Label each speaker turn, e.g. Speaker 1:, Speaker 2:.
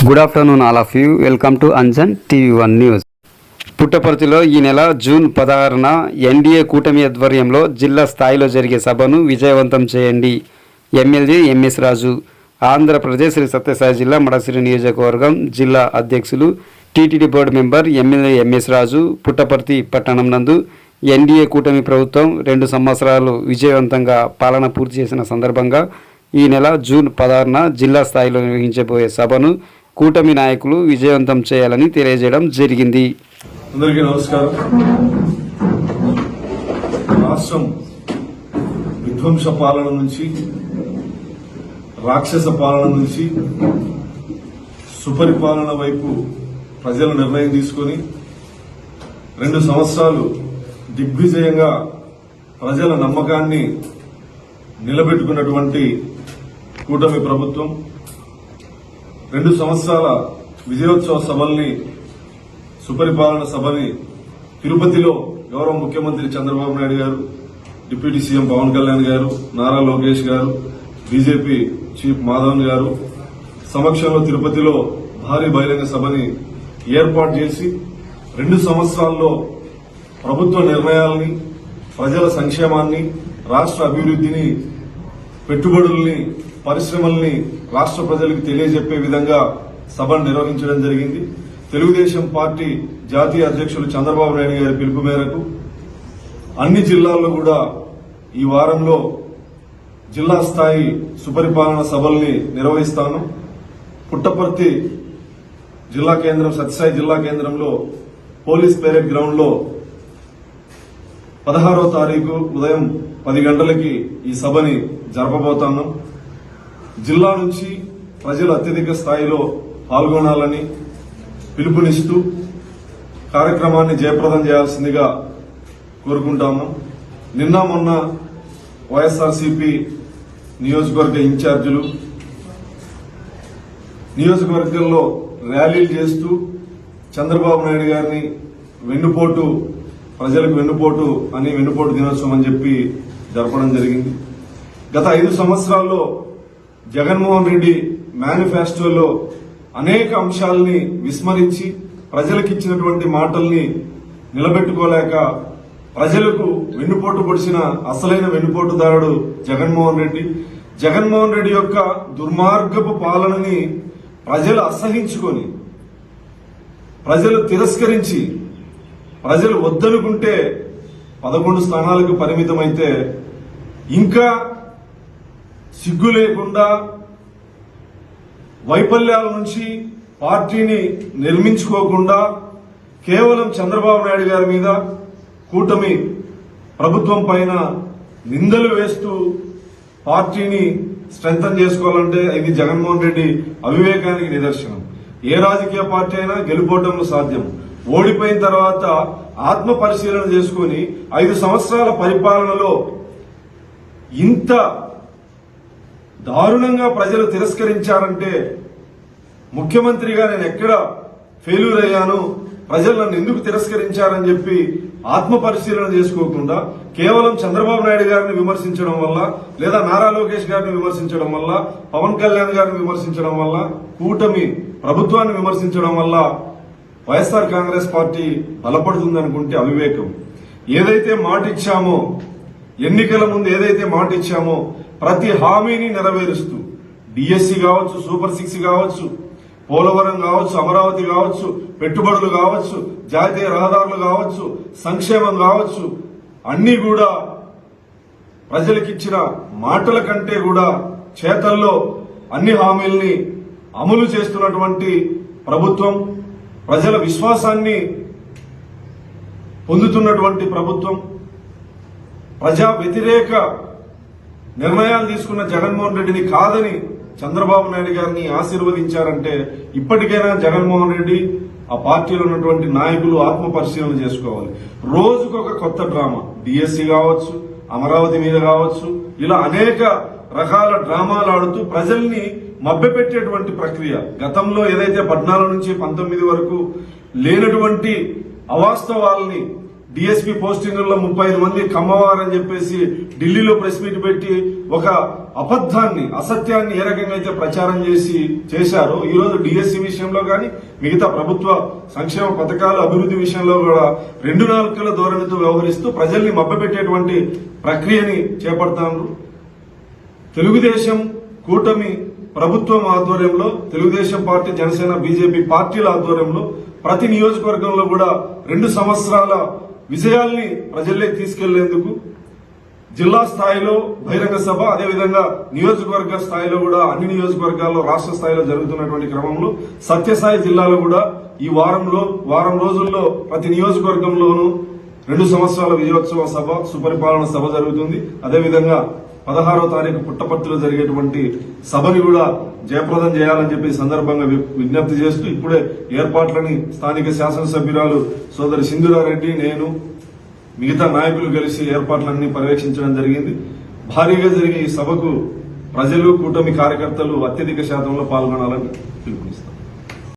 Speaker 1: Good afternoon all of you. Welcome to Anjan TV1 news. పుట్టపర్తిలో ఈ నెల జూన్ 16న ఎన్డీఏ కూటమి ఆధ్వర్యంలో జిల్లా స్థాయిలో జరిగే సభను విజయవంతం చేయండి. MLA MS Raju. ఆంధ్రప్రదేశ్ శ్రీ సత్యసాయి జిల్లా మడసిరి నియోజకవర్గం జిల్లా అధ్యక్షులు TTD board member MLA MS Raju. Puttaparthi పట్టణం నందు ఎన్డీఏ కూటమి ప్రభుత్వం 2 సంవత్సరాలు విజయవంతంగా పాలన పూర్తి చేసిన సందర్భంగా ఈ నెల జూన్ 16న జిల్లా స్థాయిలో నిర్వహించబోయే సభను కూటమి నాయకులు విజయవంతం చేయాలని తెలియజేయడం జరిగింది.
Speaker 2: అందరికీ నమస్కారం. రాష్ట్రం విధ్వంస పాలన నుంచి, రాక్షస పాలన నుంచి సుపరిపాలన వైపు ప్రజలు నిర్ణయం తీసుకొని 2 సంవత్సరాలు దిగ్విజయంగా ప్రజల నమ్మకాన్ని నిలబెట్టుకున్నటువంటి కూటమి ప్రభుత్వం 2 సంవత్సరాల విజయోత్సవ సభల్ని, సుపరిపాలన సభని తిరుపతిలో గౌరవ ముఖ్యమంత్రి చంద్రబాబు నాయుడు గారు, డిప్యూటీ సీఎం పవన్ కళ్యాణ్ గారు, నారా లోకేష్ గారు, బీజేపీ చీఫ్ మాధవన్ గారు సమక్షంలో తిరుపతిలో భారీ బహిరంగ సభని ఏర్పాటు చేసి 2 సంవత్సరాల్లో ప్రభుత్వ నిర్ణయాల్ని, ప్రజల సంక్షేమాన్ని, రాష్ట్ర అభివృద్ధిని, పెట్టుబడుల్ని, పరిశ్రమల్ని రాష్ట్ర ప్రజలకు తెలియజెప్పే విధంగా సభను నిర్వహించడం జరిగింది. తెలుగుదేశం పార్టీ జాతీయ అధ్యక్షులు చంద్రబాబు నాయుడు గారి పిలుపు మేరకు అన్ని జిల్లాల్లో కూడా ఈ వారంలో జిల్లా స్థాయి సుపరిపాలన సభల్ని నిర్వహిస్తాను. పుట్టపర్తి జిల్లా కేంద్రం, సత్యసాయి జిల్లా కేంద్రంలో పోలీస్ పెరేడ్ గ్రౌండ్ లో 16వ తారీఖు ఉదయం 10 గంటలకి ఈ సభని జరపబోతాను. జిల్లా నుంచి ప్రజలు అత్యధిక స్థాయిలో పాల్గొనాలని పిలుపునిస్తూ కార్యక్రమాన్ని జయప్రదం చేయాల్సిందిగా కోరుకుంటాము. నిన్న మొన్న వైఎస్ఆర్సీపీ నియోజకవర్గ ఇన్ఛార్జీలు నియోజకవర్గంలో ర్యాలీలు చేస్తూ చంద్రబాబు నాయుడు గారిని వెన్నుపోటు, ప్రజలకు వెన్నుపోటు అని వెన్నుపోటు దినోత్సవం అని చెప్పి జరపడం జరిగింది. గత 5 సంవత్సరాల్లో జగన్మోహన్ రెడ్డి మేనిఫెస్టోలో అనేక అంశాలని విస్మరించి ప్రజలకిచ్చినటువంటి మాటల్ని నిలబెట్టుకోలేక ప్రజలకు వెన్నుపోటు పొడిచిన అసలైన వెన్నుపోటుదారుడు జగన్మోహన్ రెడ్డి. జగన్మోహన్ రెడ్డి యొక్క దుర్మార్గపు పాలనని ప్రజలు అసహించుకొని, ప్రజలు తిరస్కరించి, ప్రజలు వద్దనుకుంటే 11 స్థానాలకు పరిమితమైతే ఇంకా సిగ్గు లేకుండా వైఫల్యాల నుంచి పార్టీని నిర్మించుకోకుండా కేవలం చంద్రబాబు నాయుడు గారి మీద, కూటమి ప్రభుత్వం పైన నిందలు వేస్తూ పార్టీని స్ట్రెంథన్ చేసుకోవాలంటే ఇది జగన్మోహన్ రెడ్డి అవివేకానికి నిదర్శనం. ఏ రాజకీయ పార్టీ అయినా గెలుపోవటంలో సాధ్యం. ఓడిపోయిన తర్వాత ఆత్మ పరిశీలన చేసుకుని 5 సంవత్సరాల పరిపాలనలో ఇంత దారుణంగా ప్రజలు తిరస్కరించారంటే ముఖ్యమంత్రిగా నేను ఎక్కడ ఫెయిల్యూర్ అయ్యాను, ప్రజలు నన్ను ఎందుకు తిరస్కరించారని చెప్పి ఆత్మ పరిశీలన చేసుకోకుండా కేవలం చంద్రబాబు నాయుడు గారిని విమర్శించడం వల్ల, లేదా నారా లోకేష్ గారిని విమర్శించడం వల్ల, పవన్ కళ్యాణ్ గారిని విమర్శించడం వల్ల, కూటమి ప్రభుత్వాన్ని విమర్శించడం వల్ల వైఎస్ఆర్ కాంగ్రెస్ పార్టీ బలపడుతుందనుకుంటే అవివేకం. ఏదైతే మాట ఇచ్చామో, ఎన్నికల ముందు ఏదైతే మాట ఇచ్చామో ప్రతి హామీని నెరవేరుస్తూ డిఎస్సి కావచ్చు, సూపర్ 6 కావచ్చు, పోలవరం కావచ్చు, అమరావతి కావచ్చు, పెట్టుబడులు కావచ్చు, జాతీయ రహదారులు కావచ్చు, సంక్షేమం కావచ్చు, అన్ని కూడా ప్రజలకిచ్చిన మాటల కంటే కూడా చేతల్లో అన్ని హామీల్ని అమలు చేస్తున్నటువంటి ప్రభుత్వం, ప్రజల విశ్వాసాన్ని పొందుతున్నటువంటి ప్రభుత్వం, ప్రజా వ్యతిరేక నిర్ణయాలు తీసుకున్న జగన్మోహన్ రెడ్డిని కాదని చంద్రబాబు నాయుడు గారిని ఆశీర్వదించారంటే ఇప్పటికైనా జగన్మోహన్ రెడ్డి, ఆ పార్టీలో ఉన్నటువంటి నాయకులు ఆత్మ పరిశీలన చేసుకోవాలి. రోజుకొక కొత్త డ్రామా, డిఎస్సి కావచ్చు, అమరావతి మీద కావచ్చు, ఇలా అనేక రకాల డ్రామాలు ఆడుతూ ప్రజల్ని మభ్యపెట్టేటువంటి ప్రక్రియ. గతంలో ఏదైతే 14 నుంచి 19 వరకు లేనటువంటి అవాస్తవాల్ని డిఎస్పీ పోస్టింగుల్లో 35 మంది కమ్మవారని చెప్పేసి ఢిల్లీలో ప్రెస్ మీట్ పెట్టి ఒక అబద్ధాన్ని అసత్యాన్ని ఏ రకంగా అయితే ప్రచారం చేశారో ఈ రోజు డిఎస్సీ విషయంలో గాని మిగతా ప్రభుత్వ సంక్షేమ పథకాలు అభివృద్ధి విషయంలో కూడా 2 నాలుకల ధోరణితో వ్యవహరిస్తూ ప్రజల్ని మభ్యపెట్టేటువంటి ప్రక్రియని చేపడతారు. తెలుగుదేశం కూటమి ప్రభుత్వం ఆధ్వర్యంలో తెలుగుదేశం పార్టీ, జనసేన, బీజేపీ పార్టీల ఆధ్వర్యంలో ప్రతి నియోజకవర్గంలో కూడా 2 సంవత్సరాల విజయాల్ని ప్రజల్లోకి తీసుకెళ్లేందుకు జిల్లా స్థాయిలో బహిరంగ సభ, అదేవిధంగా నియోజకవర్గ స్థాయిలో కూడా అన్ని నియోజకవర్గాల్లో రాష్ట్ర స్థాయిలో జరుగుతున్నటువంటి క్రమంలో సత్యసాయి జిల్లాలో కూడా ఈ వారం రోజుల్లో ప్రతి నియోజకవర్గంలోనూ 2 సంవత్సరాల విజయోత్సవ సభ, సుపరిపాలన సభ జరుగుతుంది. అదేవిధంగా 16వ తారీఖు పుట్టపర్తిలో జరిగేటువంటి సభని కూడా జయప్రదం చేయాలని చెప్పి సందర్భంగా విజ్ఞప్తి చేస్తూ ఇప్పుడే ఏర్పాట్లని స్థానిక శాసనసభ్యురాలు సోదరి సింధురారెడ్డి, నేను, మిగతా నాయకులు కలిసి ఏర్పాట్లన్నీ పర్యవేక్షించడం జరిగింది. భారీగా జరిగే ఈ సభకు ప్రజలు, కూటమి కార్యకర్తలు అత్యధిక శాతంలో పాల్గొనాలని పిలుపునిస్తారు.